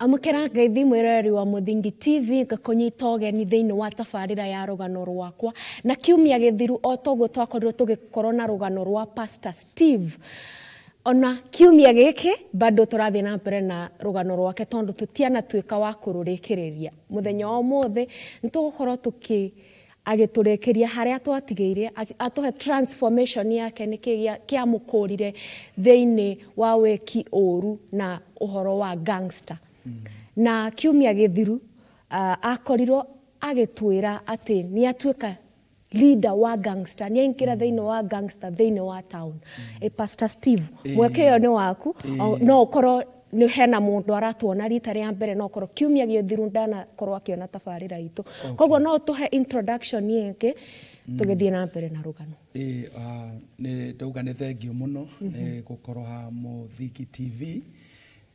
Amukera ngeithi mwireri wa Muthingi TV ngakunyita ugeni thiini wa tabarira ya Rugano Rwakwa na kiumia githiru otoguo twakorirwo tugikorwo na rugano rwa Pastor Steve. Ona kiumia giki bado turathie na mbere na rugano rwake tondu tutiana twika wa kururikiriria muthenya wa umuthi nitugukorwo agiturekeria haria twatigeire atuhe transformation yake niki kiamukurire thiini wa weki uru na uhoro wa gangster. Na kiumia githiru akorirwo agitwira ati ni atuika leader wa gangster, ni aingira thiini wa gangster thiini wa town. Pastor Steve, mweke yo ni waku, no ukorwo ni hena mundu aratuona rita ria mbere, no ukorwo kiumia githiru ndana korwo akiona tabarira itu. Koguo no tuhe introduction yake tugithie na mbere na rugano. Ni ndauga ni thengio muno ni gukorwo ha Muthingi TV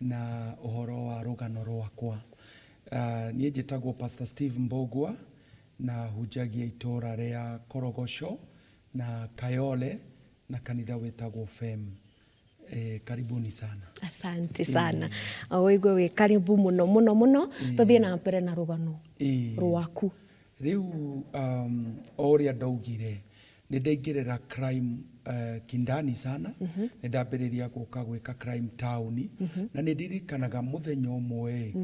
na uhoro wa Rugano Rwakwa. Niĩ njĩtagwo Pastor Steve Mbogwa na hujagia itora ria Korogosho na Kayole na kanitha wetagwo FEM. Karibuni sana. Asante sana. Oigwe we karibu muno muno muno. Tuthie na mbere na rugano rwaku. Riu oria ndaugire ni ndaingirira crime kindani sana. Ni ndambiriria guka gwika crime town na ni ndirikanaga muthenya umwe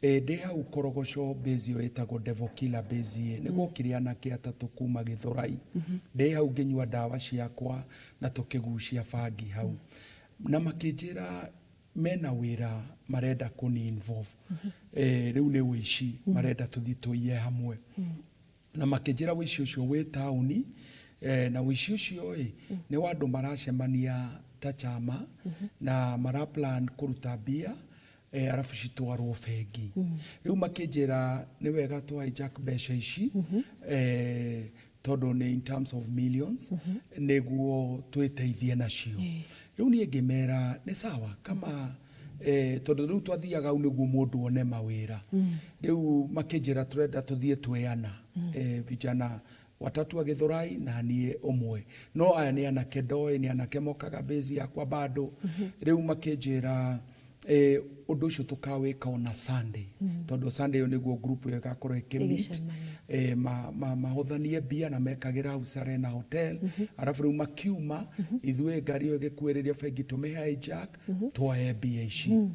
ndi hau Korogosho base yo etagwo Devil Killer base niguo kiri anake atatu kuma Githurai. Ndi hau nginyua ndawa ciakwa na tukigucia bangi hau na makinjira mena wira marenda kuni involve riu ni wici marenda tuthi tuiye hamwe na makinjira wici ucio wi tauni na wici ucio ni wandu maracemania ta chama na mara plan kuruta bia arafu citwarwo bengi. Riu makinjira ni wega tu hijack mbeca ici tondu ni in terms of millions niguo twiteithie nacio. Riu ni ngimera ni sawa kama tondu riu twathiaga au niguo mundu one mawira. Riu makinjira turenda tuthie tweana vijana watatu wa Githurai na nie umwe, no aya ni anake ndoe ni anake mokaga base yakwa bado. Riu makinjira undu ucio tukawika ona Sunday tondu Sunday yo niguo group yo gakorwo ikimit mahothanie bia na mekagira au Serena Hotel. Arafu riu makiuma ithue ngari yo gikuiriria bengi tumeha hijack twae bia ici.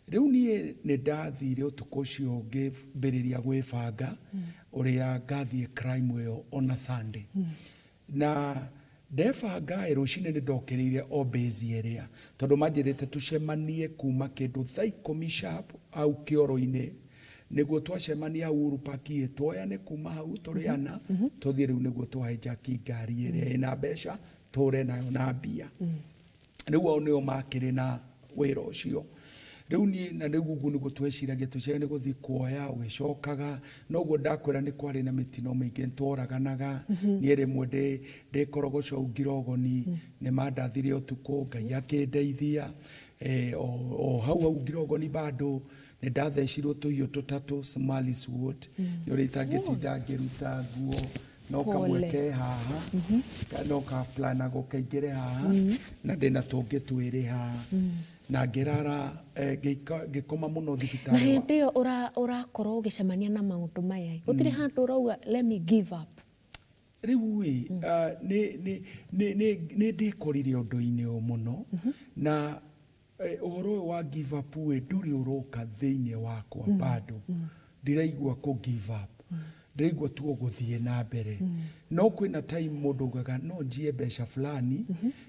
Riu ni ndathire utuko ucio ngibiriria gwibanga uria ngathie crime yo ona Sunday na ndebanga rucine ni ndokiriire o base area tondu manjirite tucemanie kuma kindu thaa 10 sharp au kioro-ini niguo twacemania Uhuru Park twoyane kuma hau turiana tuthie riu niguo twahijaki ngari iria ina mbeca ture nayo na mbia. Riu ao nio makiri na wira ucio. Riu ni na niguo niguo tweciragia tucene guthi kuoya ugicokaga noguo ndakwira ni kwari na mitino mingi ntwaraganaga ni rimwe ndi Korogosho ungirogoni ni mandathire utuko Ngai akindeithia o hau ngirogoni bado ni ndathecirwo tuyo tutatu Smalis Wood ni uritangitinda ngiruta nguo no kamweke haha no ka plana gukaingire haha na ndina tungi twiri haha na ngirara ngikoma muno thibitari. Na hindi yo urakorwo ugicemania na maundu maya gutire handu urauga let me give up. Riu ni ndikorire undu-ini o muno na uhoro wa give up nduri uroka thiini wakwa bado ndiraigua ku give up. Ndiraigua tu guthie na mbere no kwina time mundu ugaga no njie mbeca fulani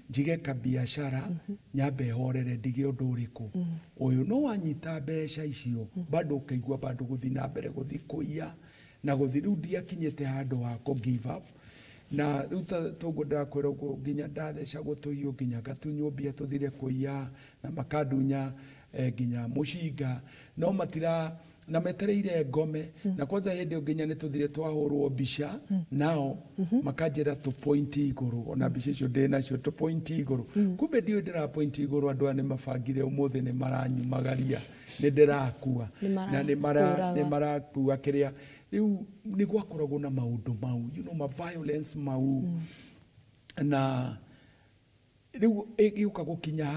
njige ka biashara nyambe horere ndige undu uriku uyu no wanyita mbeca icio bado ukaigua bado guthi na mbere guthi kuia na guthi riu ndiakinyete handu ha ku give up na riu toguo ndakwira nginya ndatheca gutuio nginya ngatunyumbia tuthire kuia na makadunya nginya mucinga no matira na metereire ngome na kwanza hindi nginya ni tuthire twahurwo mbica nao makanjira tu point iguru ona mbica icio ndina cio tu point iguru kumbe ndio ndira point iguru andu ane mabangire umuthi ni maranyumagaria ni ndirakua na ni marakua kiria riu ni gwakoragwo na maundu mau ma violence mau na riu iuka gukinya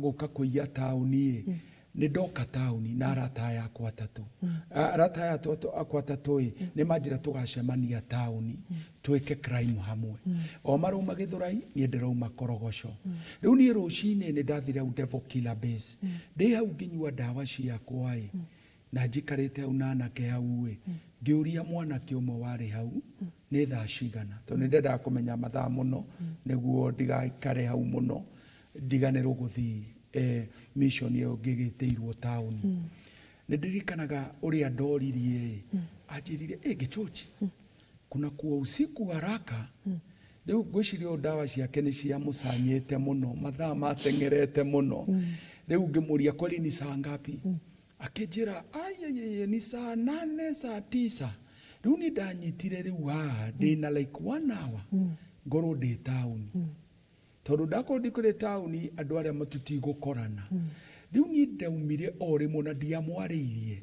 guka kuiya tauni nĩ ndoka taũni na arata yakwa atatũ. Arata yakwa atatũ nĩ manjĩra tũgacemania taũni twĩke crime hamwe. O marauma Gĩthũrai niĩ ndĩrauma Korogoco. Rĩu niĩ rũcinĩ nĩ ndathire hau Devil Killer Base. Ndĩ hau ngĩnyua ndawa ciakwa na njikarĩte hau na anake hau ngĩũria mwanake ũmwe warĩ hau nĩ thaa cigana, tondũ nĩ ndendaga kũmenya mathaa mũno nĩguo ndigaikare hau mũno ndiganĩrwo gũthiĩ mission ĩyo ngĩgĩtĩirwo taũni. Nĩ ndirikanaga ũrĩa ndoririe anjĩrire Gichochi kuna kuwa usiku haraka. Rĩu ngwĩciria ndawa ciake nĩ ciamũcanyĩte mũno, mathaa mateng'erete mũno. Rĩu ngĩmũria kweli ni saa ngapi? Akĩnjĩra ni saa 8 saa 9. Rĩu nĩ ndanyitire rĩu haha ndĩna like 1 hour ngorwo ndĩ taũni. Tondũ ndakorwo ndikũrĩ taũni andũ arĩa matũtigũkorana. Rĩu niĩ ndaumire o rĩmwe na ndiamwarĩirie.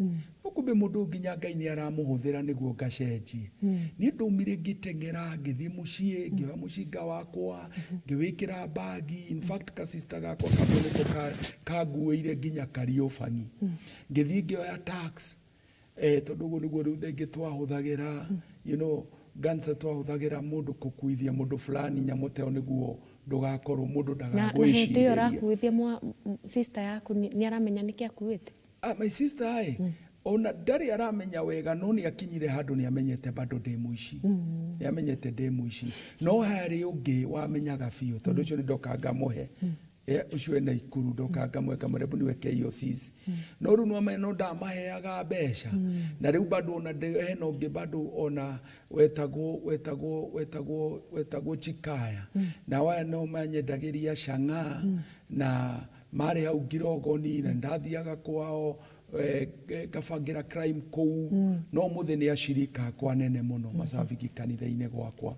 Kumbe mũndũ nginya Ngai nĩ aramũhũthĩra nĩguo ngacenjie. Niĩ ndaumire ngĩteng'era ngĩthiĩ mũciĩ ngĩoya mũcinga wakwa ngĩwĩkĩra bagi. In fact ka sister gakwa kamwe nĩko kanguĩire nginya Kariũbangi. Ngĩthiĩ ngĩoya tax. Tondũ ũguo nĩguo rĩu thaingĩ twahũthagĩra, you know, gansa twahũthagĩra mũndũ kũkuithia mũndũ fulani nyamũteo nĩguo ndugakorwo mũndũ ndagagwĩciria. Na hĩndĩ ĩyo ũrakuithia sister yaku nĩ aramenya nĩkĩ akuĩte? My sister ona ndarĩ aramenya wega no nĩ akinyire handũ nĩ amenyete bado ndĩ mũici. Nĩ amenyete ndĩ mũici. No harĩ ũngĩ wamenyaga biũ tondũ ũcio nĩ ndoka ngamũhe. Ucio ena Ikuru ndoka ngamũhe kamũrebu nĩwe KOCs. No rĩu no ndamaheaga mbeca. Na rĩu bado ona hena ũngĩ bado ona wetagwo Chikaya. Na waya no manyendagĩria cang'a na marĩ hau Ngirogoni na ndathiaga kwao gabangira crime kou. No mũthĩ nĩ acirika kwa nene mũno macabiki kanitha-inĩ gwakwa.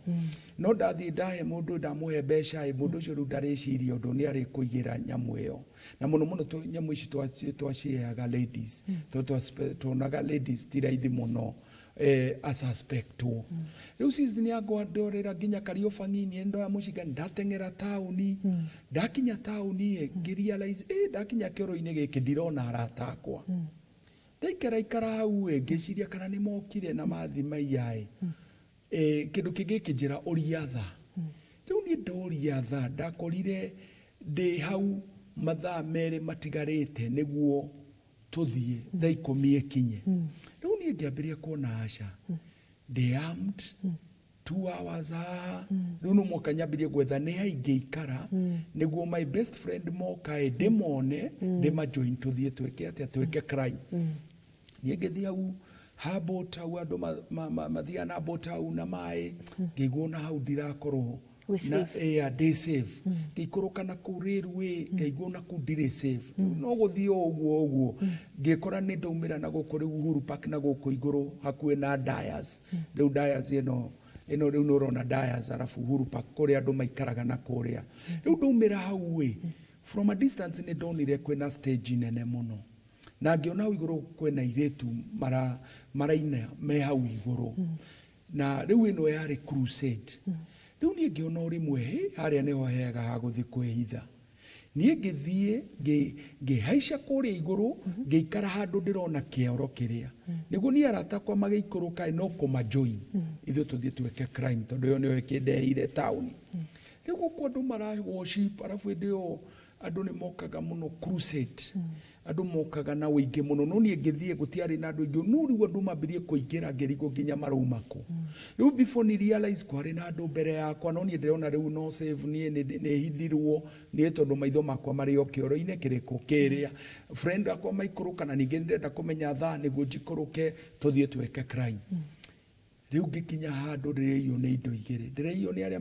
No ndathiĩ ndahe mũndũ ndamũhe mbeca mũndũ ũcio rĩu ndarĩciria ũndũ nĩ arĩ kũigĩra nyamũ ĩyo. Na mũno mũno nyamũ ici twaciheaga ladies. Tuonaga ladies ti raithi mũno asuspectwo. Rĩu sisi nĩ angwandorera nginya Kariũbangi niĩ ndoya mũcinga ndateng'era taũni. Ndakinya taũni ngĩrealize ndakinya kĩoro-inĩ gĩkĩ ndirona arata akwa. Ndaikara hau ngĩciria kana nĩ mokire na mathi maiya kĩndũ kĩngĩ kĩnjĩra ũria tha. Rĩu niĩ ndoria tha ndakorire ndĩ hau mathaa merĩ matigarĩte nĩguo tũthiĩ thaa 10 ĩkinye. Rĩu niĩ ngĩambĩrĩria kuona aca ndĩ armed 2 hours rĩu no mũhaka nyambĩrĩrie gwetha nĩ ha ingĩikara nĩguo my best friend moka ndĩmone ndĩmajoin tũthiĩ twĩke atĩa twĩke crime. Niĩ ngĩthiĩ hau habota hau andũ mathiaga na bota hau na maĩ ngĩiguo na hau ndirakorwo na ndĩ safe. Ngĩikũrũka na kũu railway ngĩiguo na kũu ndirĩ safe. No gũthiĩ ũguo ngĩkora nĩ ndaumĩra na gũkũ rĩu Uhuru Park na gũkũ igũrũ hakuhĩ na Dyers. Rĩu Dyers ĩno rĩu nĩ ũrona Dyers arabu Uhuru Park kũrĩa andũ maikaraga na kũrĩa. Rĩu ndaumĩra hau from a distance nĩ ndonire kwĩna stage nene mũno. Na ngĩona hau igũrũ kwĩna airĩtu maraina me hau igũrũ. Na rĩu ĩno yarĩ crusade. Rĩu niĩ ngĩona ũrĩmwe harĩa nĩho hega ha gũthiĩ kwĩhitha. Niĩ ngĩthiĩ ngĩhaica kũrĩa igũrũ ngĩikara handũ ndĩrona kĩoro kĩrĩa. Nĩguo niĩ arata kwa magĩikũrũka no kũmajoin ithuĩ tũthiĩ twĩke crime tondũ ĩyo nĩyo ĩkĩndehire taũni. Rĩu gũkũ andũ mara worship arabu hĩndĩ ĩyo andũ nĩ mokaga mũno crusade. Andũ mokaga na ũingĩ mũno no niĩ ngĩthiĩ gũtiarĩ na andũ aingĩ. No rĩu andũ mambĩrĩrie kũingĩra ngĩrigwo nginya marauma kũ. Rĩu before ni realize kwarĩ na andũ mbere yakwa no niĩ ndĩrona rĩu no save niĩ nĩ hithirwo nĩ tondũ maitho makwa marĩ o kĩoro-inĩ kĩrĩkũ kĩrĩa. Friend akwa maikũrũka na ningĩ ndĩrenda kũmenya thaa nĩguo njikũrũke tũthiĩ twĩke crime. Rĩu ngĩkinya handũ ndĩrĩiywo nĩ indo igĩrĩ. Ndĩrĩiywo nĩ arĩa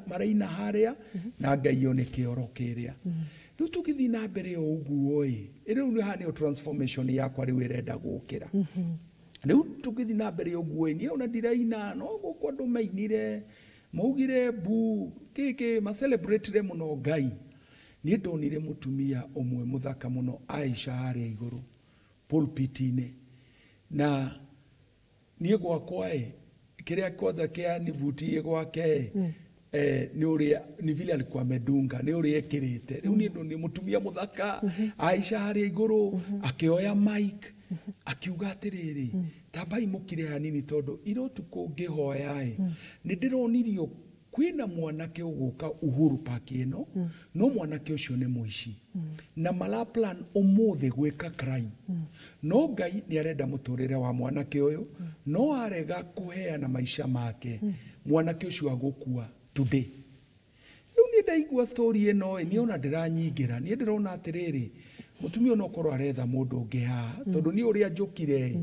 maraina harĩa na ngaiywo nĩ kĩoro kĩrĩa. Rĩu tũgĩthiĩ na mbere o ũguo rĩu nĩ hanĩyo transformation yakwa rĩu ĩrenda gũkĩra. Rĩu tũgĩthiĩ na mbere ũguo niĩ ona ndiraina no gũkũ andũ mainire maugire bu ma celebrate mũno Ngai. Niĩ ndonire mũtumia ũmwe mũthaka mũno Aisha harĩa igũrũ pulpit-inĩ. Na niĩ gwakwa kĩrĩa kwanza kĩanivutirie gwake ni vile alikuwa amedunga ni uri ekirite riu ni mutumia muthaka Aisha hari iguru akioya mic akiuga atiriri tabai mukire hanini tondu irotu kungihoya ni ndironirio kwina mwanake uguka Uhuru Park ino no mwanake ucio ni muici na mala plan umuthi gwika crime no Ngai ni arenda muturire wa mwanake uyu no arega kuheana maisha make mwanake ucio agukua today. Riu ni ndaigua story ino ni ona ndiranyingira ni ndirona atiriri mutumia no korwo aretha mundu ungi haha tondu ni uria njukire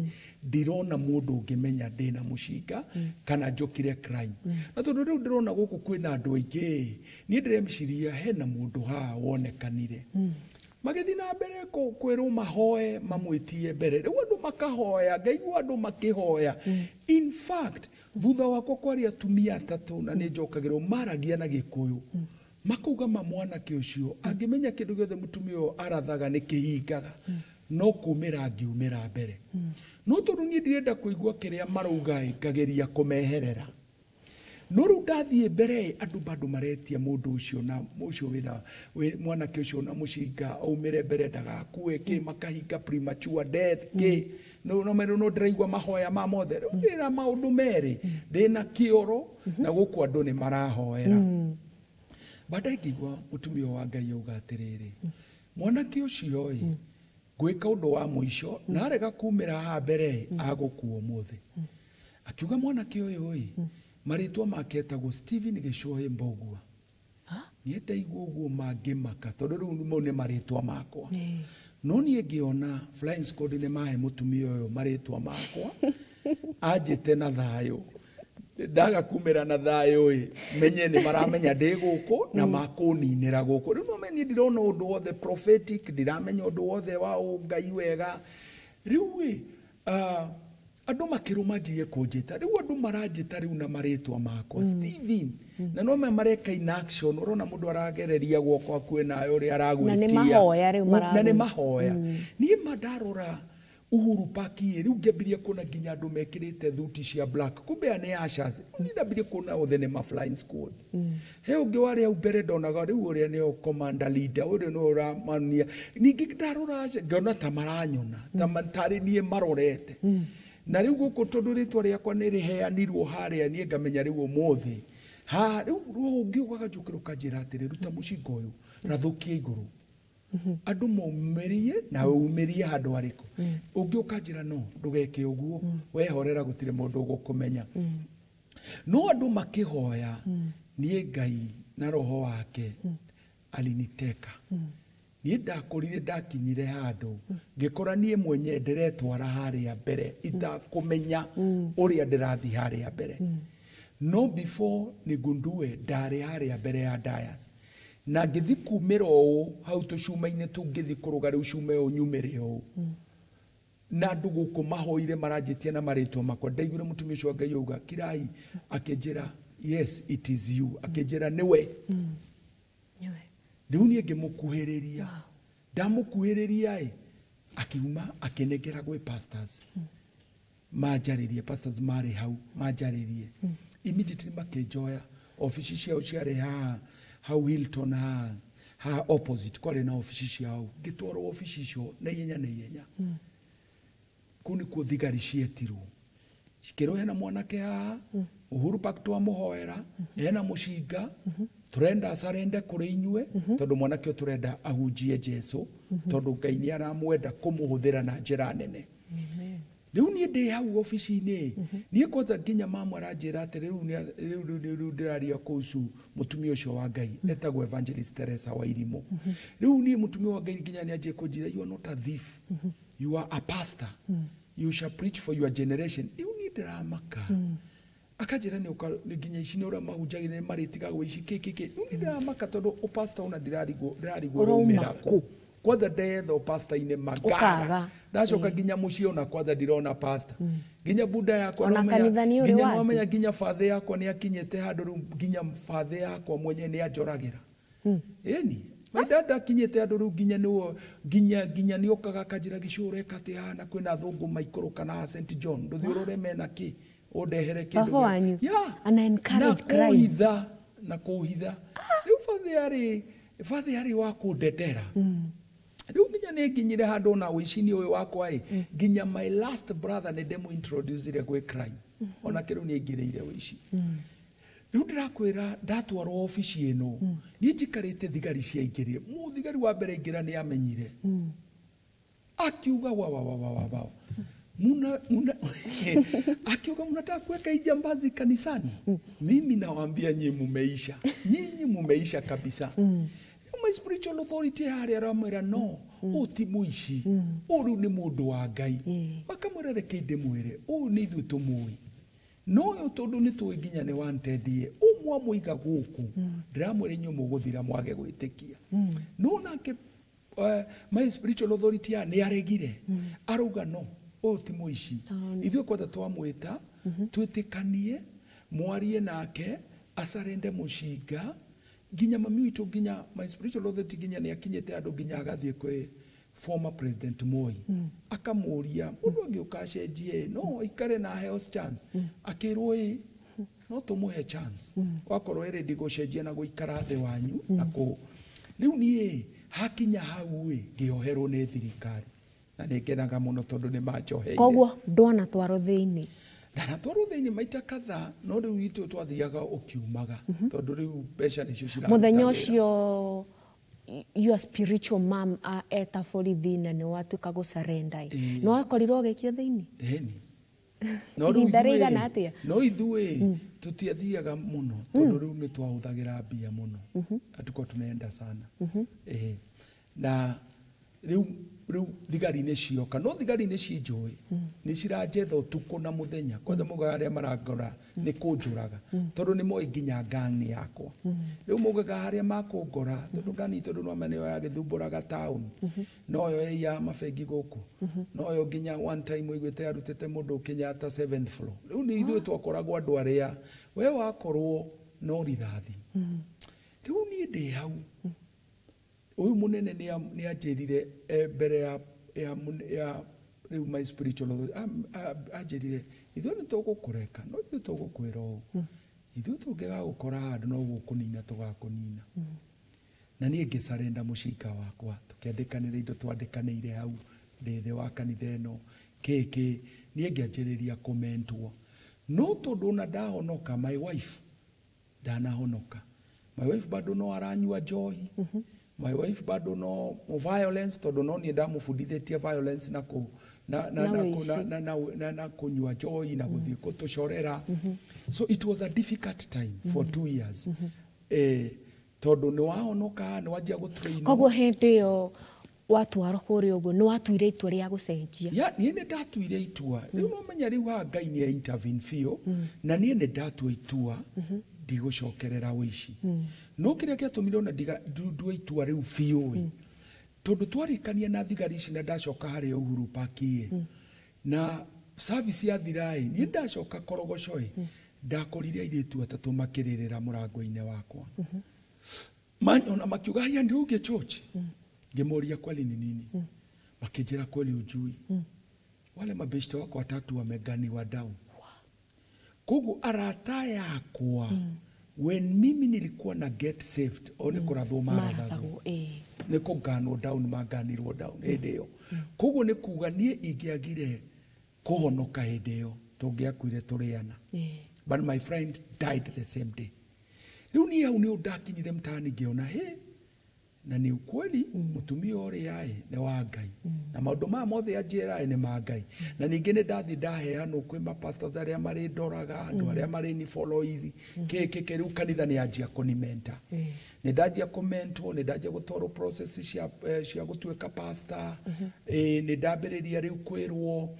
ndirona mundu ungimenya ndina mucinga kana njukire crime na tondu riu ndirona guku kwina andu aingi ni ndiremciria hena mundu haha wonekanire magithi na mbere kwirwo mahoe mamwitie mbere riu andu makahoya ngaigua andu makihoya in fact thutha wakwa kwari atumia atatu na ni njokagirwo maragia na Gikuyu makuga mwanake ucio angimenya kindu giothe mutumia arathaga ni kihingaga no kumira ngiumira mbere no tondu ni ndirenda kuigua kiria marauga ngageria kumeherera no ru ndathie mbere andu bado maretia mundu ucio na ucio wina mwanake ucio na mucinga aumire mbere ndagakue ki makahinga premature death ki no ndiraigua mahoya ma mothe ndira maundu meri ndina kioro na guku andu ni marahoera baadaye ngigua mutumia wa Ngai auga atiriri mwanake ucio gwika undu wa muico na arega kumira ha mbere agukuo muthi akiuga mwanake uyu maritwa make etagwo Steven Gicohi Mbogua ni ndaigua uguo mangimaka tondu riu mo ni maritwa makwa no ni ngiona flying squad ni mahe mutumia uyu maritwa makwa ajite na thayo ndaga kumira na thayo menye ni maramenya ndi guku na makuninira guku riu no menye ndirona undu wothe prophetic ndiramenya undu wothe wa Ngai wega riu andu makirumanjie kunjita riu andu maranjita riu na maritwa makwa Steven na no mareka in action urona mundu aragereria gwoko kwina ayo ri aragwitia na ni mahoya riu na ni mahoya ni madarora Uhuru Park riu ngembiria kuna nginya andu mekirite thuti cia black kumbe ni ashas ni ndambirie kuna othe ni flying squad he ungi wari au mbere ndonaga riu uria ni commander leader uria no ramania ningi ndarora ngona ta maranyona ta matari nie marorete na riu guku tondu ritwa riakwa ni riheanirwo haria nie ngamenya riu umuthi ha riu ungi ugaga njukiro kanjira atiri ruta mucinga uyu rathukie iguru andu maumirie na umirie handu ariku ungi ukanjira no ndugeke uguo wehorera gutire mundu ugukumenya no andu makihoya nie Ngai na roho wake aliniteka ni ndakorire ndakinyire handu ngikora nie mwenye ndiretwara haria mbere itakumenya uria ndirathi haria mbere no before nigundue ndari haria mbere ya Dias na ngithi kumira o hau tucuma-ini tungithi kuruga riu cuma o nyumire o na ndugu kumahoire maranjitie na maritwa makwa ndaigure mutumia ucio Ngai auga kirai akinjira yes it is you akinjira niwe riu nie ngimukuhiriria ndamukuhiriria akiuma akinengera gwe pastors majaririe pastors mari hau majaririe immediately makijoya ofisi ciao ciari hau Hilton ha opposite kwari na ofisi ciao ngitwaro ofisi cio na ihenya kuni ku thigari cietirwo cikiro hena mwanake ha Uhuru Park twa muhoera hena mucinga turenda asarende kuri inywe tondu mwanake turenda ahunjie Jesu tondu Ngai ni aramwenda kumuhuthira na njira nene riu ni ndi hau ofisi-ini ni kwanza nginya mama aranjira ati riu ndiraria kuhusu mutumia ucio wa Ngai etagwo Evangelist Teresa wa Irimo riu ni mutumia wa Ngai nginya ni anjie kunjira you are not a thief you are a pastor you shall preach for your generation riu ni ndiramaka akajira ni nginya ici ni ura mahunjagire maritigagwo ici kiki riu ni ndiramaka tondu pastor una ndirarigwo rumira ku kwanza ndetho pastor ine magaga ndacoka nginya mucio na kwanza ndirona pastor nginya buda yakwa no menya nginya father yakwa ni akinyete handu riu nginya father yakwa mwenye ni anjoragira eni maidada kinyete handu riu nginya ni okaga kanjira gicure kati hana kwina thungu maikuruka na St John nduthi urore mena ki undehere kindu ana encourage crime na kuhitha riu fathe ari wa kundetera riu nginya ni nginyire handu na wicini uyu wakwa nginya my last brother ne demo introduce ire gwe crime ona kiru ni ngireire wici riu ndirakwira ndatwarwo ofici ino ni njikarite thigari cia ingire mu thigari wa mbere ingira ni amenyire akiuga wa muna akiuga mnataka kuweka ijambazi kanisani mimi nawaambia nyinyi mumeisha kabisa my spiritual authority hari aramwira no uti muici uru ni mundu wa Ngai makamurereke ndimwire u ni ithu tumui no yo tondu ni tuiginya ni wanted umwa muiga guku ndiramwire nyu muguthira mwage gwitikia no nake my spiritual authority ni aregire aruga no uti muici ithu kwata twamwita twitikanie mwarie nake asarende mushinga ginya mami witu ginya my spiritual authority ginya ni akinyete andu ginya agathie kwe former president Moi akamuria mundu angi ukacenjie no ikare na health chance akirwo no tumuhe chance wakorwo ready gucenjia na guikara the wanyu nako riu nie hakinya hau ngioherwo ni thirikari na ningenaga muno tondu ni manjoheire koguo ndona twaro thiini na twaro thiini maita kadha no riu itu twathiaga ukiumaga tondu riu besha nicio cira muthenya ucio your spiritual mom eta borithi na ni watuika go surrender no akorirwo gikio thiini no riu no ithue tutiathiaga muno tondu riu ni twahuthagira mbia muno atuko tunaenda sana na riu thigari ni cioka no thigari ni cinjui ni ciranjetha utuko na muthenya kwanza mugaga aria marangora ni kunjuraga tondu ni moi nginya ngani yakwa riu mugaga aria makungora tondu ngani tondu no meneo ya githumburaga town no yo ya mabengi guku no yo nginya one time igwete arutete mundu Kenyatta 7th floor riu ni ithu twakoragwo andu aria we wakorwo no rithathi riu ni ndi hau uyu munene ni ajirire mbere ya riu my spiritual ajirire ithu ni tugukureka no ithu tugukwira ithu tungega gukora handu no gukunina tugakunina na nie ngisarenda mushinga wakwa tukiandikanira indo twandikanire hau ndithe wa kanitha ino keke nie ngianjiriria kumentwo no tondu na ndahonoka my wife ndanahonoka my wife bado no aranyua njohi my wife bado no violence tondu no ni ndamufundithĩtie violence na kunyua njohi na guthii kutucorera so it was a difficult time for 2 years tondu ni wahonoka ni wajia gutrain koguo hindi yo watwaro kuri uguo ni watuire itua ria gucenjia nie ni ndatuire itua riu no menya riu ha Ngai ni intervene fio na nie ni ndatua itua ndigucokerera wici no kiria kiatumire ona ndue itua riu fiu tondu twarikania na thigari ici na ndacoka hari Uhuru Park na service ya thirai ni ndacoka korogoco ndakorire iritu atatu makiririra murango-ini wakwa ona makiuga haya ndi uge church ngemoria kweli ni nini makijira kweli ujui wale mabeshte wako watatu wameganiwa down kogu arata yakwa when mimi nilikuwa na get saved one kurathwo marathago niko gano down maganirwo down hindeo kogu ni kuga nie ingiagire kuhonoka hindeo tungiakwire turiana but my friend died the same day riu ni au ni udakinyire mtaani ngiona na ni ukweli mutumia uria ni wa Ngai na maundu ma mothe ajira ni ma Ngai na ningi ni ndathi ndaheanwo kwi ma pastors aria mari ndoraga andu aria mari ni follow iri keke riu kanitha ni anjia kunimenta ni ndajia kumentwo ni ndajia gutoro process cia gutuika pastor ni ndambiriria riu kwirwo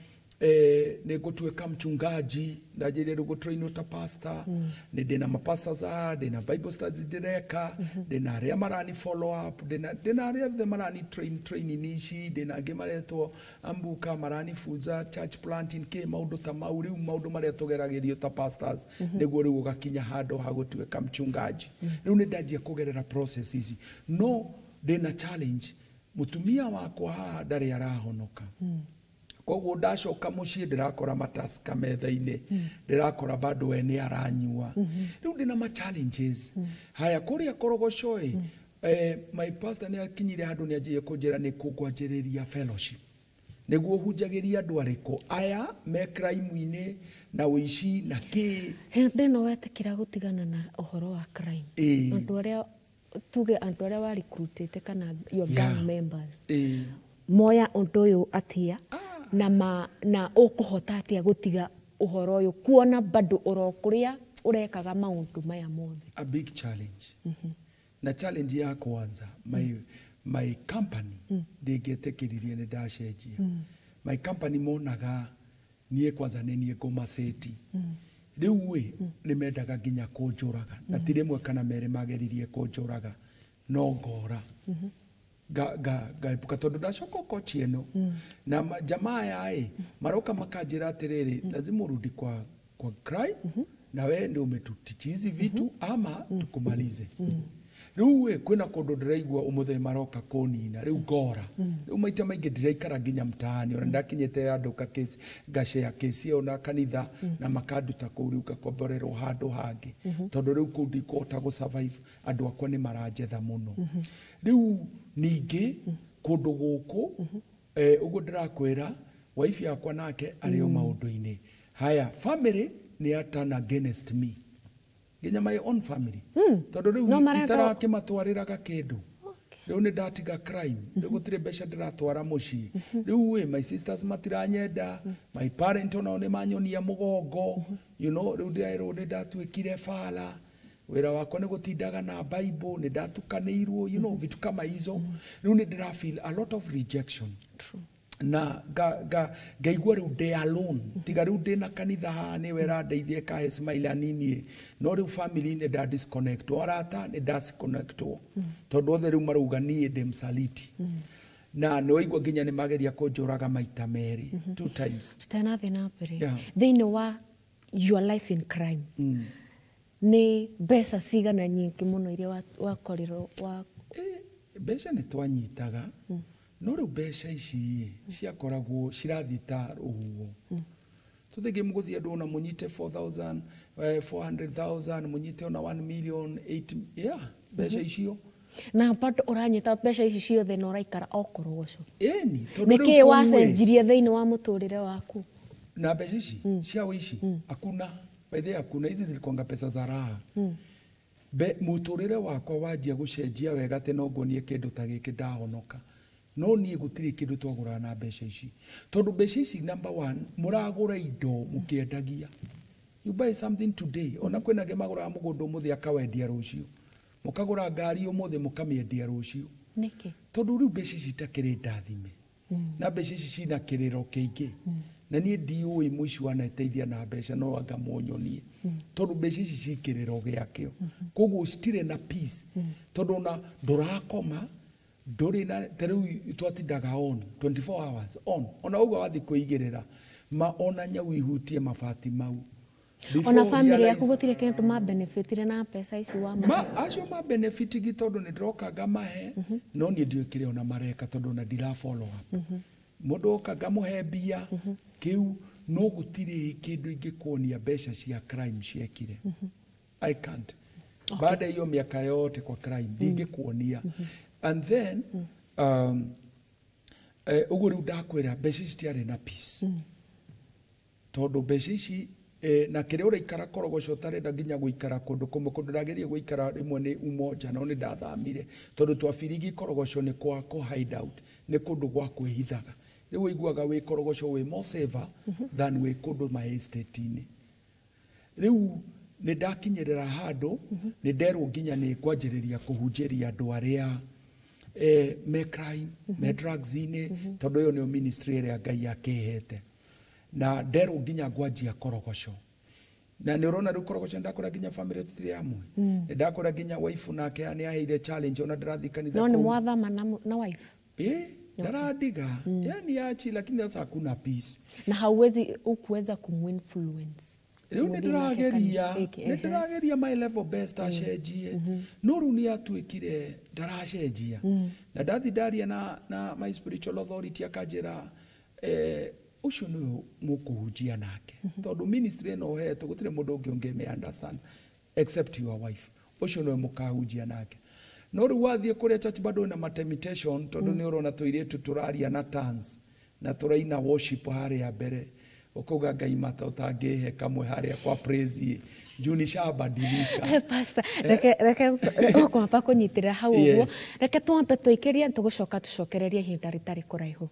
ni gutuika mchungaji ndajire riu gutrainwo ta pastor ni ndina mapastors ndina bible studies direka ndina aria marani follow up ndina aria the marani training ici ndina ngimaretwo ambuka marani fuza church planting ke maundu ta mauriu maundu maria tugeragirio ta pastors niguo riu gakinya hando ha gutuika mchungaji riu ni ndajia kugerera process ici no ndina challenge mutumia wakwa ndari arahonoka koguo ndacoka mucii ndirakora mataska metha-ini ndirakora bado ene aranyua riu ndina ma challenges haya kuria korogoco my pastor ni akinyire handu ni anjie kunjira ni kungwanjiriria fellowship niguo hunjagiria andu ariku aya me crime-ini na wici na ki ndino wetekira gutigana na uhoro wa crime andu aria tuge andu aria wa recruitete kana your gang members moya undu uyu atia na ukuhota atia gutiga uhoro uyu kuona bado urokuria urekaga maundu maya mothe a big challenge na challenge ya kwanza my company ndingetekiririe ni ndacenjia my company monaga nie kwanza nie ngomaseti riu we ni mendaga nginya kunjuraga na ti rimwe kana mere mageririe kunjuraga no ngora gaipuka tondu ndacoka kochi eno na jamaa yae maroka makanjira atiriri lazima urudi kwa crime na we ndio umetutichizi vitu ama tukumalize riu we kwina kundu ndiraigua umuthenya maroka kunina riu ngora riu maita maingi ndiraikara nginya mtaani ona ndakinyete anduka kesi ngashare kesi ona kanitha na makanduta kuu riu ngakomborerwo handu hangi tondu riu kuu ndikota gu survive andu akwa ni maranjetha muno riu ningi kundu guku uguo ndirakwira wife yakwa nake ari o maundu-ini haya family ni turn against me nginya my own family tondu riu itarakimatwariraga kindu riu ni ndatiga crime riu gutire mbeca ndiratwara mucii riu we my sisters matiranyenda my parent onao ni manyonia mugongo you know riu ndirerwo ni ndatwikire fala wira wakwa ni gutindaga na bible ni ndatukanirwo you know vitu kama hizo riu ni ndira feel a lot of rejection na ngaigua riu ndi alone tiga riu ndi na kanitha ni wera ndeithie kahe smile anini no riu family ni nda disconnect orata ni nda disconnect tondu othe riu maruga nie ndi msaliti na no igua nginya ni mageria kunjuraga maita meri 2 times tena thina pere thiini wa your life in crime ni besa cigana nyingi muno iria wakorirwo wa besa ni twanyitaga no riu mbeca ici ciakoragwo cirathita ruhuo tuthige muguthia andu ona munyite 4,000 400,000 munyite ona 1 million 8 mbeca icio na bado uranyita mbeca ici ciothe na uraikara okorogoco ni tondu niki wacenjirie thiini wa muturire waku na mbeca ici cia wici akuna baidhe akuna hizi zilikonga pesa za raha muturire wakwa wanjia gucenjia wega te no ngonie kindu ta giki ndahonoka no nie gutiri kindu twagura na mbeca ici tondu mbeca ici number 1 muragura indo mukiendagia you buy something today ona kwina ge magura mugundu muthi akawendia rucio mukagura ngari umuthi mukamiendia rucio niki tondu riu mbeca ici takiri ndathime na mbeca ici cina kiriro kiingi na nie ndiui muici wanateithia na mbeca no anga munyonie tondu mbeca ici cikiriro giakio koguo citire na peace tondu na ndurakoma nduri na teru twatindaga on 24 hours on ona uga wathi kuigirira ma ona nyau ihutie mabati mau ona family yaku gutire kindu ma benefitire na pesa ici wa ma acio ma benefit gi tondu ni droka gamahe no ni ndiokire ona mareka tondu na ndira follow up mundu okaga muhe mbia kiu no gutire kindu ingikuonia mbeca cia crime ciekire I can't baada hiyo miaka yote kwa crime ndingikuonia and then uguo riu ndakwira mbeca ici tiari na peace tondu mbeca ici na kiria uraikara korogoco tarenda nginya guikara kundu kumwe kundu ndageria guikara rimwe ni umoja no ni ndathamire tondu twabirigi korogoco ni kwa ko hide out ni kundu gwa kwihithaga riu iguaga wi korogoco wi more safer than wi kundu ma estate ini riu ni ndakinyerera handu ni nderwo nginya ni kwanjiriria kuhunjiria andu aria me crime me drugs ini tondu yo ni ministry ria Ngai akihete na nderwo nginya ngwanjia korogoco na ni urona riu korogoco ndakora nginya family tutiri amwe ndakora nginya wife nake ni aheire challenge ona ndarathikanitha no ni mwathama na wife daradiga yani achi lakini sasa hakuna peace na hauwezi ukuweza kuminfluence riu ndirageria my level best acenjie no riu ni atwikire ndaracenjia na ndathi ndaria na my spiritual authority akanjira ucio nä mukuhunjia nake tondu ministry no hetwo gutire mundu ungi ungime understand except your wife ucio nä mukahunjia nake no riu wathie kuria church bado na temptation tondu nä urona tuiritu turaria na tongues na turaina worship haria mbere ukuga Ngai mata utangihe kamwe haria kwa praise juni shabadilika pastor reke ukwamba kunyitirira hau uguo reke twambe tuikiria tugucoka tucokererie ihinda ritari kuraihu.